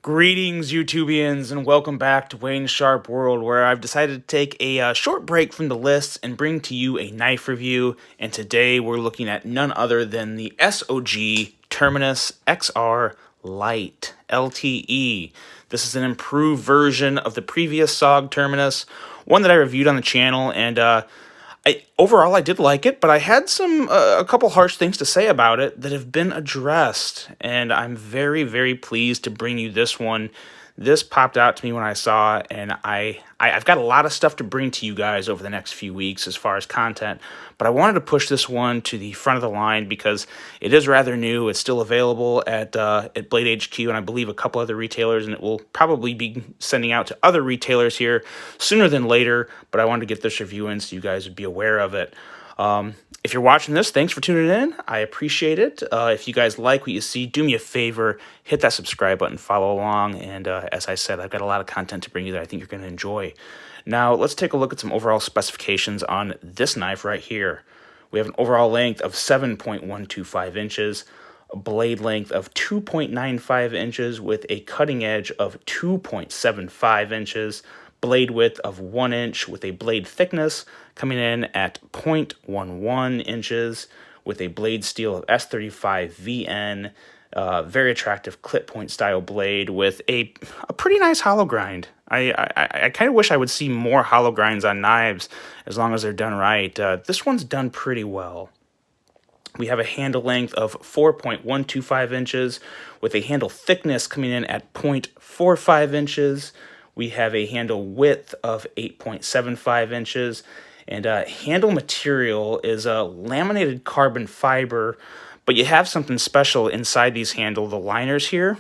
Greetings, YouTubians, and welcome back to Wayne's Sharp World, where I've decided to take a short break from the lists and bring to you a knife review. And today we're looking at none other than the SOG Terminus XR Lite LTE. This is an improved version of the previous SOG Terminus, one that I reviewed on the channel, and overall, I did like it, but I had a couple harsh things to say about it that have been addressed, and I'm very, very pleased to bring you this one. This popped out to me when I saw it, and I've got a lot of stuff to bring to you guys over the next few weeks as far as content, but I wanted to push this one to the front of the line because it is rather new. It's still available at Blade HQ and I believe a couple other retailers, and it will probably be sending out to other retailers here sooner than later, but I wanted to get this review in so you guys would be aware of it. If you're watching this, thanks for tuning in. I appreciate it. If you guys like what you see, do me a favor, hit that subscribe button, follow along, and as I said, I've got a lot of content to bring you that I think you're going to enjoy. Now, let's take a look at some overall specifications on this knife right here. We have an overall length of 7.125 inches, a blade length of 2.95 inches with a cutting edge of 2.75 inches, blade width of 1 inch with a blade thickness coming in at 0.11 inches with a blade steel of S35 VN, very attractive clip point style blade with a pretty nice hollow grind. I kind of wish I would see more hollow grinds on knives as long as they're done right. This one's done pretty well. We have a handle length of 4.125 inches with a handle thickness coming in at 0.45 inches. We have a handle width of 8.75 inches, and handle material is a laminated carbon fiber, but you have something special inside these handle, the liners here.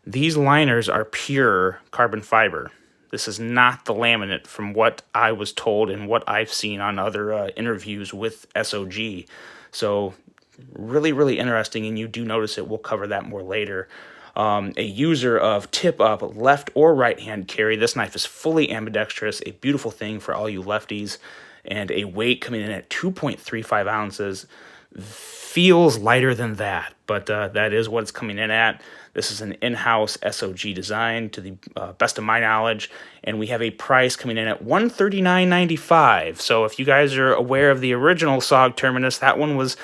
These liners are pure carbon fiber. This is not the laminate from what I was told and what I've seen on other interviews with SOG. So really, really interesting, and you do notice it. We'll cover that more later. A user of tip-up left or right-hand carry. This knife is fully ambidextrous, a beautiful thing for all you lefties, and a weight coming in at 2.35 ounces. Feels lighter than that, but that is what it's coming in at. This is an in-house SOG design to the best of my knowledge, and we have a price coming in at $139.95. So if you guys are aware of the original SOG Terminus, that one was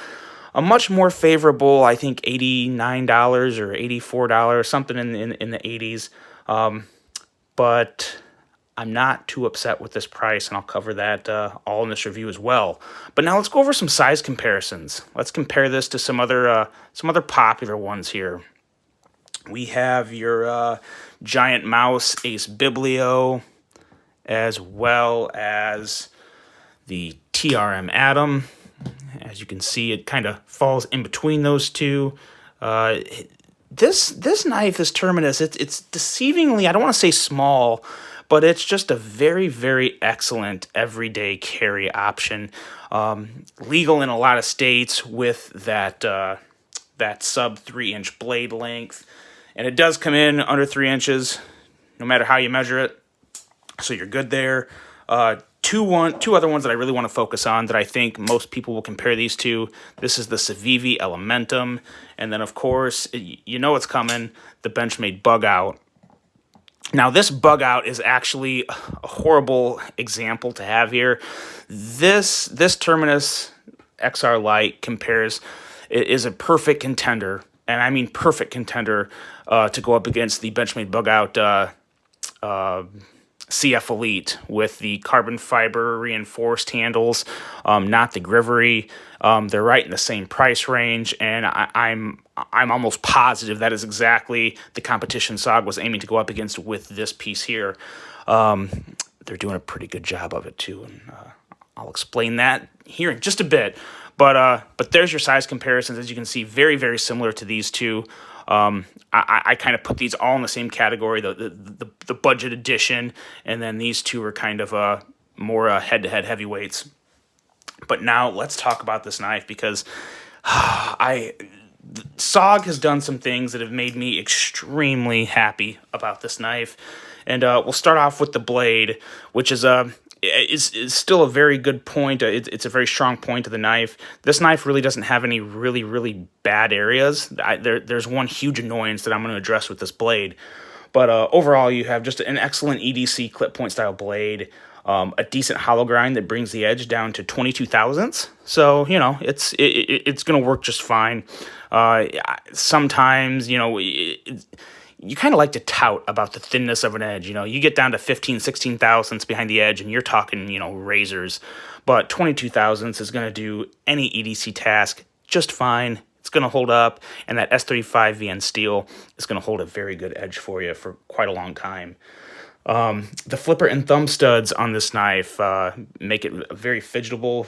a much more favorable, I think $89 or $84, something in the 80s. But I'm not too upset with this price, and I'll cover that all in this review as well. But now let's go over some size comparisons. Let's compare this to some other popular ones here. We have your Giant Mouse Ace Biblio, as well as the TRM Atom. As you can see, it kind of falls in between those two. This knife, this Terminus, it's deceivingly, I don't want to say small, but it's just a very, very excellent everyday carry option. Legal in a lot of states with that sub 3-inch blade length. And it does come in under 3 inches, no matter how you measure it. So you're good there. Two other ones that I really want to focus on that I think most people will compare these to. This is the Civivi Elementum, and then of course, you know it's coming, the Benchmade Bug Out. Now this Bug Out is actually a horrible example to have here. This Terminus XR Lite is a perfect contender, and I mean perfect contender to go up against the Benchmade Bug Out CF Elite with the carbon fiber reinforced handles, not the Grivery. They're right in the same price range, and I'm almost positive that is exactly the competition SOG was aiming to go up against with this piece here. They're doing a pretty good job of it too, and I'll explain that here in just a bit. But there's your size comparisons. As you can see, very, very similar to these two. I kind of put these all in the same category, the budget edition, and then these two are kind of more head-to-head heavyweights. But now let's talk about this knife, because SOG has done some things that have made me extremely happy about this knife. And we'll start off with the blade, which is still a very good point. It's a very strong point of the knife. This knife really doesn't have any really, really bad areas. There's one huge annoyance that I'm going to address with this blade. But overall, you have just an excellent EDC clip point style blade, a decent hollow grind that brings the edge down to 22 thousandths. So, you know, it's going to work just fine. Sometimes, you know, you kind of like to tout about the thinness of an edge. You know, you get down to 15, 16 thousandths behind the edge and you're talking, you know, razors. But 22 thousandths is going to do any EDC task just fine. It's going to hold up, and that S35 VN steel is going to hold a very good edge for you for quite a long time. The flipper and thumb studs on this knife make it very fidgetable.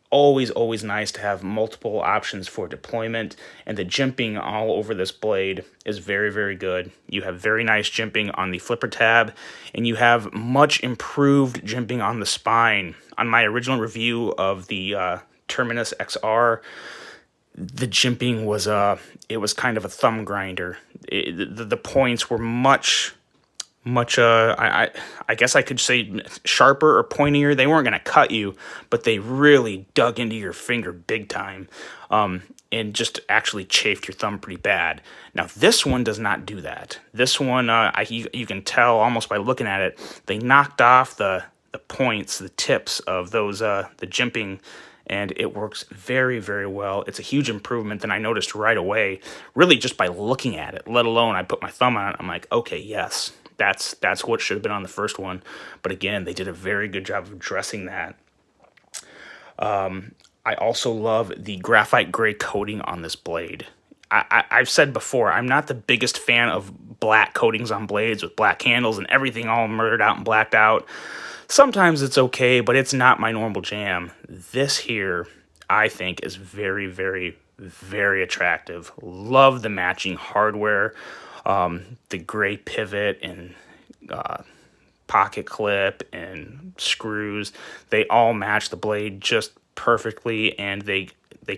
Always nice to have multiple options for deployment, and the jimping all over this blade is very good. You have very nice jimping on the flipper tab, and you have much improved jimping on the spine. On my original review of the Terminus XR, the jimping was it was kind of a thumb grinder. The points were much I guess I could say sharper or pointier. They weren't going to cut you, but they really dug into your finger big time, and just actually chafed your thumb pretty bad. Now this one does not do that. This one, you can tell almost by looking at it, they knocked off the points, the tips of those the jimping, and it works very well. It's a huge improvement, and I noticed right away, really just by looking at it, let alone I put my thumb on it. I'm like, okay, yes, that's what should have been on the first one. But again, they did a very good job of addressing that. I also love the graphite gray coating on this blade. I've said before, I'm not the biggest fan of black coatings on blades with black handles and everything all murdered out and blacked out. Sometimes it's okay, but it's not my normal jam. This here, I think, is very attractive. Love the matching hardware, the gray pivot and pocket clip and screws. They all match the blade just perfectly, and they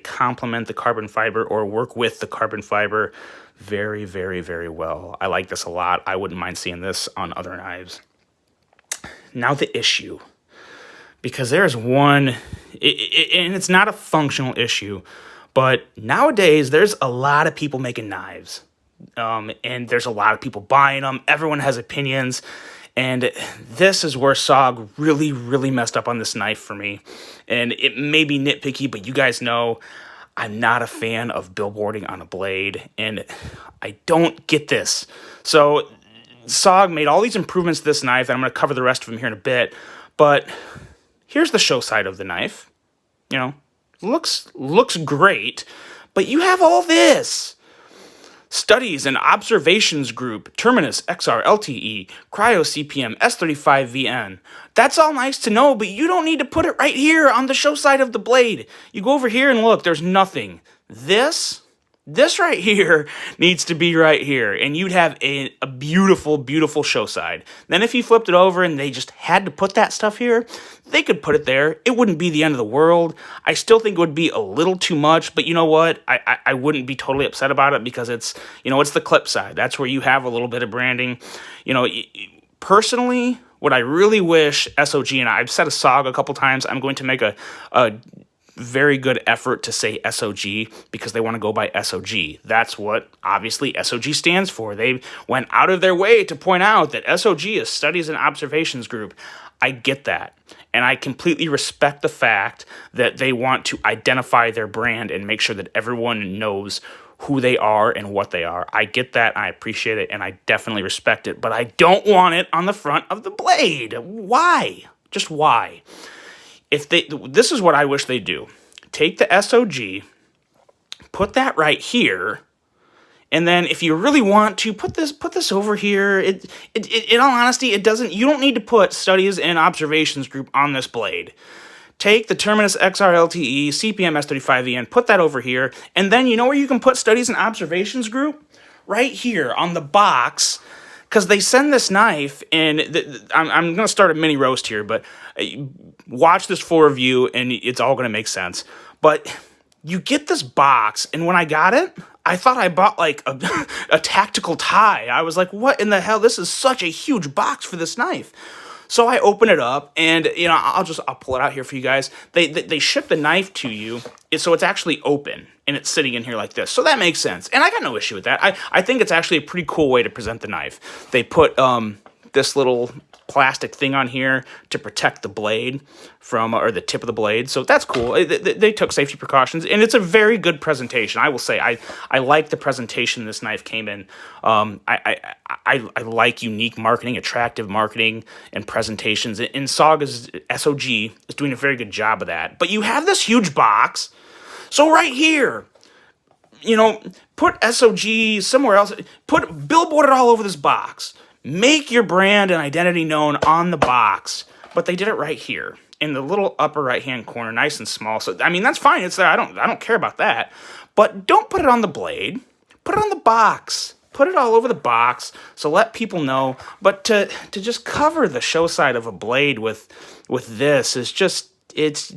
complement the carbon fiber or work with the carbon fiber very very well. I like this a lot. I wouldn't mind seeing this on other knives. Now the issue, because there's one, and it's not a functional issue, but nowadays there's a lot of people making knives, and there's a lot of people buying them. Everyone has opinions, and this is where SOG really messed up on this knife for me. And it may be nitpicky, but you guys know I'm not a fan of billboarding on a blade, and I don't get this. So SOG made all these improvements to this knife, and I'm going to cover the rest of them here in a bit, but here's the show side of the knife. You know, looks great, but you have all this. Studies and Observations Group, Terminus, XR, LTE, Cryo CPM, S35 VN. That's all nice to know, but you don't need to put it right here on the show side of the blade. You go over here and look, there's nothing. This right here needs to be right here, and you'd have a beautiful show side. Then if you flipped it over and they just had to put that stuff here, they could put it there. It wouldn't be the end of the world. I still think it would be a little too much, but you know what? I wouldn't be totally upset about it, because it's, you know, it's the clip side. That's where you have a little bit of branding. You know, personally, what I really wish SOG, and I've said a SOG a couple times, I'm going to make a very good effort to say SOG, because they want to go by SOG. That's what obviously SOG stands for. They went out of their way to point out that SOG is Studies and Observations Group. I get that, and I completely respect the fact that they want to identify their brand and make sure that everyone knows who they are and what they are. I get that, I appreciate it, and I definitely respect it, but I don't want it on the front of the blade. Why? Just why? This is what I wish they do. Take the SOG, put that right here, and then if you really want to, put this over here. In all honesty, you don't need to put Studies and Observations Group on this blade. Take the Terminus XR LTE, CPM S35VN, put that over here, and then you know where you can put Studies and Observations Group? Right here on the box. Because they send this knife, and I'm going to start a mini roast here, but watch this full review, and it's all going to make sense. But you get this box, and when I got it, I thought I bought like a tactical tie. I was like, what in the hell? This is such a huge box for this knife. So I open it up, and I'll pull it out here for you guys. They ship the knife to you, so it's actually open and it's sitting in here like this. So that makes sense, and I got no issue with that. I think it's actually a pretty cool way to present the knife. They put this little plastic thing on here to protect the blade from, or the tip of the blade. So that's cool. They took safety precautions, and it's a very good presentation. I will say, I like the presentation this knife came in. I like unique marketing, attractive marketing, and presentations. And SOG is doing a very good job of that. But you have this huge box. So right here, put SOG somewhere else. Billboard it all over this box. Make your brand and identity known on the box. But they did it right here in the little upper right-hand corner, nice and small. So I mean, that's fine. It's there. I don't care about that. But don't put it on the blade. Put it on the box. Put it all over the box. So let people know. But to just cover the show side of a blade with this is just, it's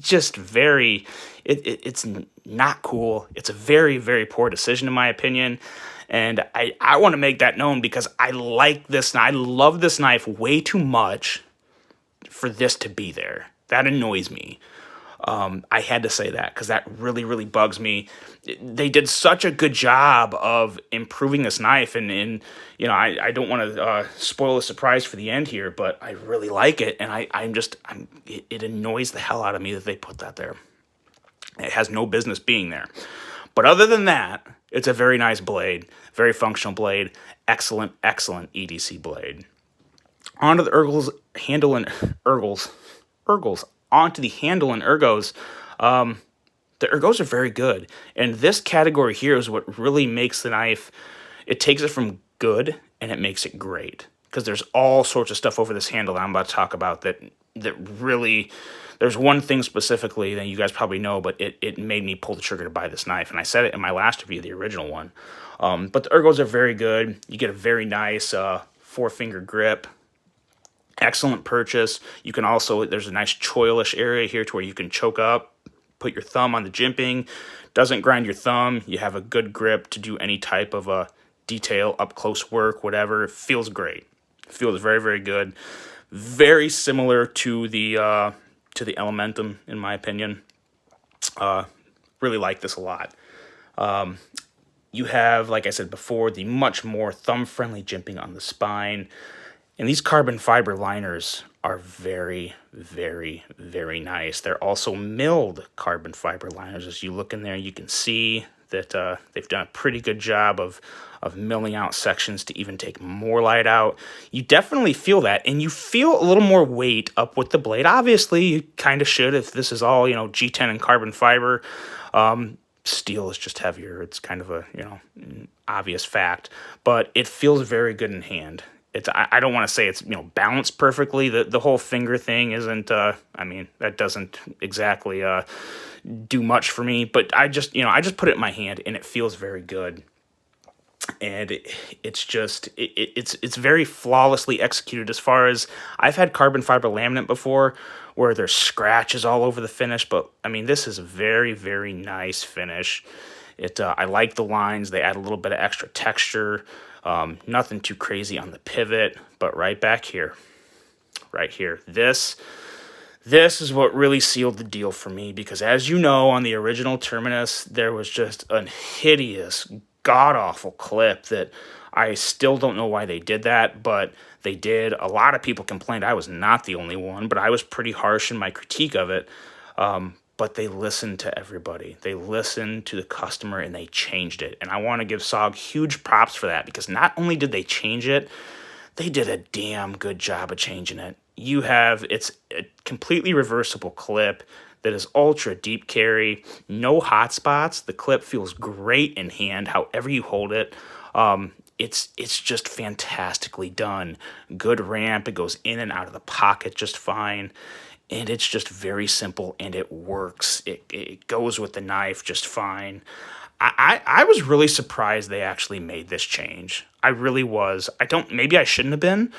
not cool. It's a very, very poor decision in my opinion. And I want to make that known because I like this. I love this knife way too much for this to be there. That annoys me. I had to say that because that really, really bugs me. They did such a good job of improving this knife, and I don't want to spoil the surprise for the end here, but I really like it, and it annoys the hell out of me that they put that there. It has no business being there. But other than that, it's a very nice blade, very functional blade, excellent, excellent EDC blade. Onto the handle and ergos. Onto the handle and ergos. The ergos are very good. And this category here is what really makes the knife, it takes it from good and it makes it great. Because there's all sorts of stuff over this handle that I'm about to talk about that really, there's one thing specifically that you guys probably know, but it made me pull the trigger to buy this knife. And I said it in my last review, the original one. But the ergos are very good. You get a very nice 4-finger grip. Excellent purchase. You can also, there's a nice choilish area here to where you can choke up, put your thumb on the jimping. Doesn't grind your thumb. You have a good grip to do any type of detail, up close work, whatever. It feels great. It feels very, very good. Very similar to the Elementum, in my opinion. Really like this a lot. You have, like I said before, the much more thumb-friendly jimping on the spine. And these carbon fiber liners are very, very, very nice. They're also milled carbon fiber liners. As you look in there, you can see that they've done a pretty good job of milling out sections to even take more light out. You definitely feel that, and you feel a little more weight up with the blade. Obviously, you kind of should if this is all, G10 and carbon fiber. Steel is just heavier. It's kind of a, obvious fact, but it feels very good in hand. I don't want to say it's balanced perfectly. The whole finger thing isn't. That doesn't exactly do much for me. But I just put it in my hand and it feels very good. And it's very flawlessly executed. As far as I've had carbon fiber laminate before, where there's scratches all over the finish. But this is a very, very nice finish. I like the lines. They add a little bit of extra texture. Nothing too crazy on the pivot, but right back here, this is what really sealed the deal for me, because as you know, on the original Terminus, there was just a hideous, god-awful clip that I still don't know why they did that, but they did. A lot of people complained. I was not the only one, but I was pretty harsh in my critique of it. But they listened to everybody. They listened to the customer, and they changed it. And I want to give SOG huge props for that, because not only did they change it, they did a damn good job of changing it. It's a completely reversible clip that is ultra deep carry, no hot spots. The clip feels great in hand, however you hold it. It's just fantastically done. Good ramp. It goes in and out of the pocket just fine. And it's just very simple, and it works. It goes with the knife just fine. I was really surprised they actually made this change. I really was. Maybe I shouldn't have been,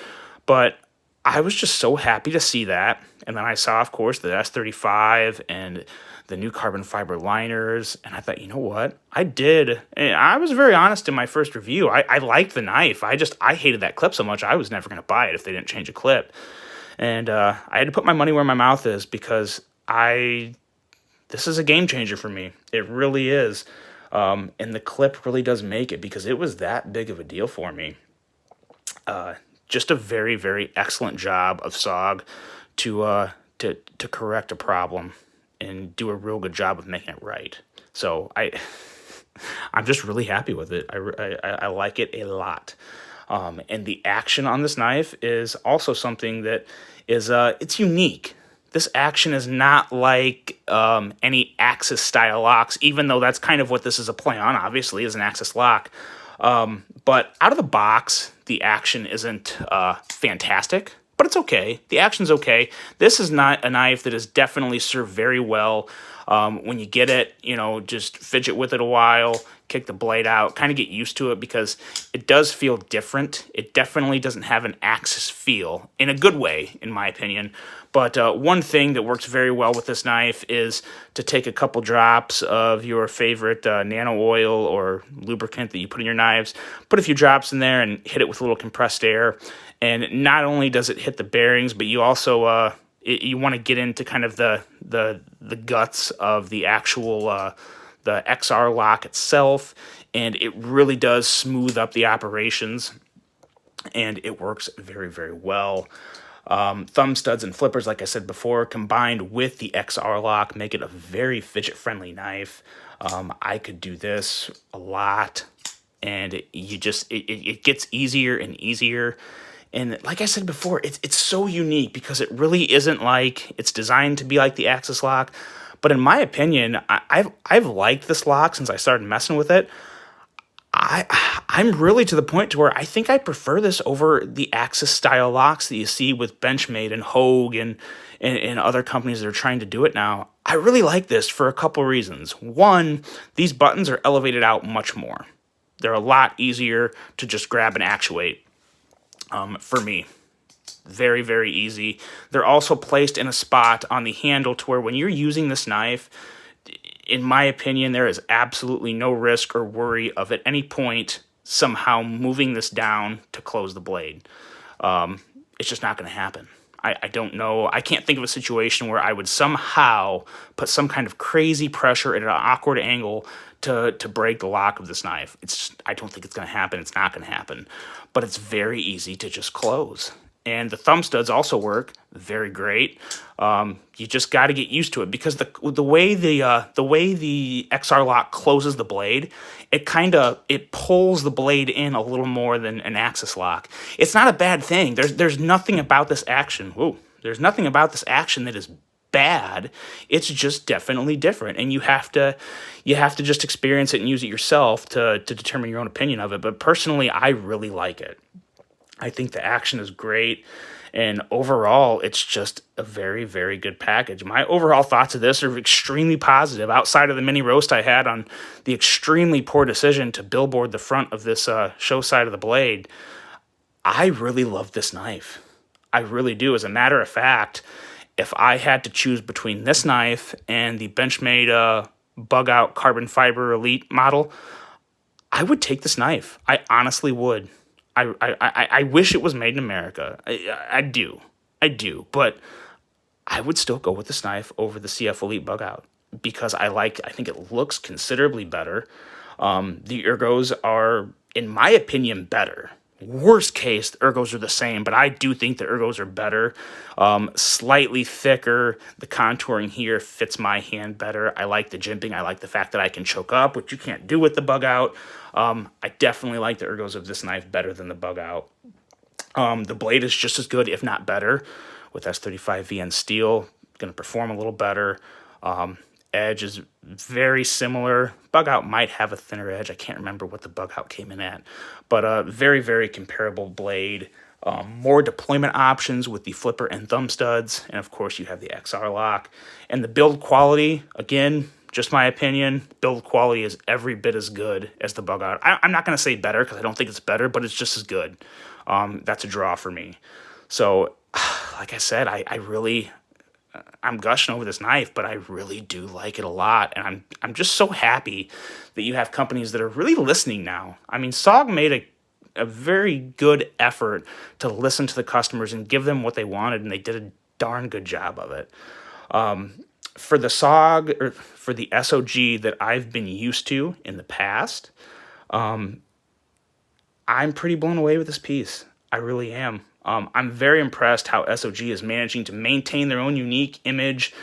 but I was just so happy to see that. And then I saw, of course, the S35 and the new carbon fiber liners, and I thought, you know what? I did. And I was very honest in my first review. I liked the knife. I hated that clip so much, I was never going to buy it if they didn't change a clip. And I had to put my money where my mouth is because this is a game changer for me. It really is. And the clip really does make it because it was that big of a deal for me. Just a very, very excellent job of SOG to correct a problem and do a real good job of making it right. So I'm just really happy with it. I like it a lot. And the action on this knife is also something that is it's unique. This action is not like any Axis style locks, even though that's kind of what this is a play on, obviously, is an Axis lock. But out of the box, the action isn't fantastic, but it's okay. The action's okay. This is not a knife that is definitely served very well. When you get it, just fidget with it a while, kick the blade out, kind of get used to it because it does feel different. It definitely doesn't have an Axis feel, in a good way, in my opinion. But one thing that works very well with this knife is to take a couple drops of your favorite nano oil or lubricant that you put in your knives, put a few drops in there and hit it with a little compressed air. And not only does it hit the bearings, but you also you want to get into kind of the guts of the actual the XR lock itself, and it really does smooth up the operations, and it works very, very well. Thumb studs and flippers, like I said before, combined with the XR lock, make it a very fidget-friendly knife. I could do this a lot, and it gets easier and easier. And like I said before, it's so unique because it really isn't like it's designed to be like the Axis lock. But in my opinion, I've liked this lock since I started messing with it. I'm really to the point to where I think I prefer this over the Axis style locks that you see with Benchmade and Hogue and other companies that are trying to do it now. I really like this for a couple reasons. One, these buttons are elevated out much more. They're a lot easier to just grab and actuate. For me, very, very easy. They're also placed in a spot on the handle to where when you're using this knife, in my opinion, there is absolutely no risk or worry of at any point somehow moving this down to close the blade. It's just not going to happen. I don't know. I can't think of a situation where I would somehow put some kind of crazy pressure at an awkward angle to break the lock of this knife. I don't think it's going to happen. It's not going to happen. But it's very easy to just close. And the thumb studs also work very great. You just got to get used to it because the way the XR lock closes the blade, it pulls the blade in a little more than an Axis lock. It's not a bad thing. There's nothing about this action. There's nothing about this action that is bad. It's just definitely different, and you have to just experience it and use it yourself to determine your own opinion of it. But personally, I really like it. I think the action is great, and overall, it's just a very, very good package. My overall thoughts of this are extremely positive, outside of the mini roast I had on the extremely poor decision to billboard the front of this show side of the blade. I really love this knife. I really do. As a matter of fact, if I had to choose between this knife and the Benchmade Bug Out Carbon Fiber Elite model, I would take this knife. I honestly would. I wish it was made in America. I do, but I would still go with this knife over the CF Elite Bug Out because I think it looks considerably better. The ergos are, in my opinion, better. Worst case, the ergos are the same, but I do think the ergos are better. Slightly thicker. The contouring here fits my hand better. I like the jimping. I like the fact that I can choke up, which you can't do with the Bug Out. I definitely like the ergos of this knife better than the Bug Out. The blade is just as good, if not better, with S35VN steel. Going to perform a little better. Edge is very similar. Bug Out might have a thinner edge. I can't remember what the Bug Out came in at. But a very, very comparable blade. More deployment options with the flipper and thumb studs. And, of course, you have the XR lock. And the build quality, again, just my opinion, build quality is every bit as good as the Bug Out. I'm not going to say better because I don't think it's better, but it's just as good. That's a draw for me. So, like I said, I'm gushing over this knife, but I really do like it a lot, and I'm just so happy that you have companies that are really listening now. I mean, SOG a very good effort to listen to the customers and give them what they wanted, and they did a darn good job of it. For the SOG, or for the SOG that I've been used to in the past, I'm pretty blown away with this piece. I really am. I'm very impressed how SOG is managing to maintain their own unique image,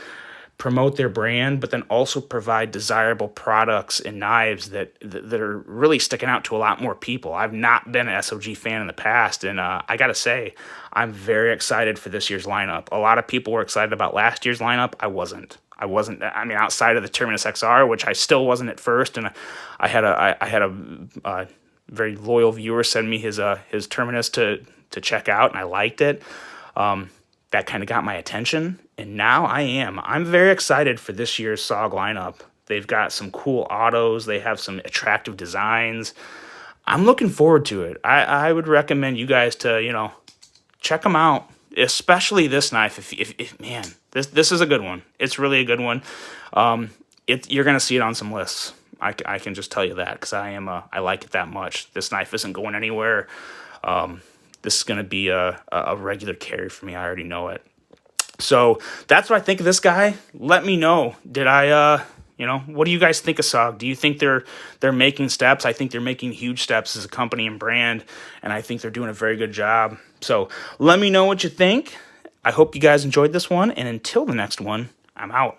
promote their brand, but then also provide desirable products and knives that are really sticking out to a lot more people. I've not been an SOG fan in the past, and I gotta say, I'm very excited for this year's lineup. A lot of people were excited about last year's lineup. I wasn't. I mean, outside of the Terminus XR, which I still wasn't at first, and I had a very loyal viewer send me his Terminus to check out, and I liked it. That kind of got my attention, and now I'm very excited for this year's SOG lineup. They've got some cool autos. They have some attractive designs. I'm looking forward to it. I would recommend you guys to, check them out, especially this knife. If man, this is a good one. It's really a good one. You're going to see it on some lists. I can just tell you that, because I like it that much. This knife isn't going anywhere. This is going to be a regular carry for me. I already know it. So that's what I think of this guy. Let me know. Did I, what do you guys think of SOG? Do you think they're making steps? I think they're making huge steps as a company and brand, and I think they're doing a very good job. So let me know what you think. I hope you guys enjoyed this one, and until the next one, I'm out.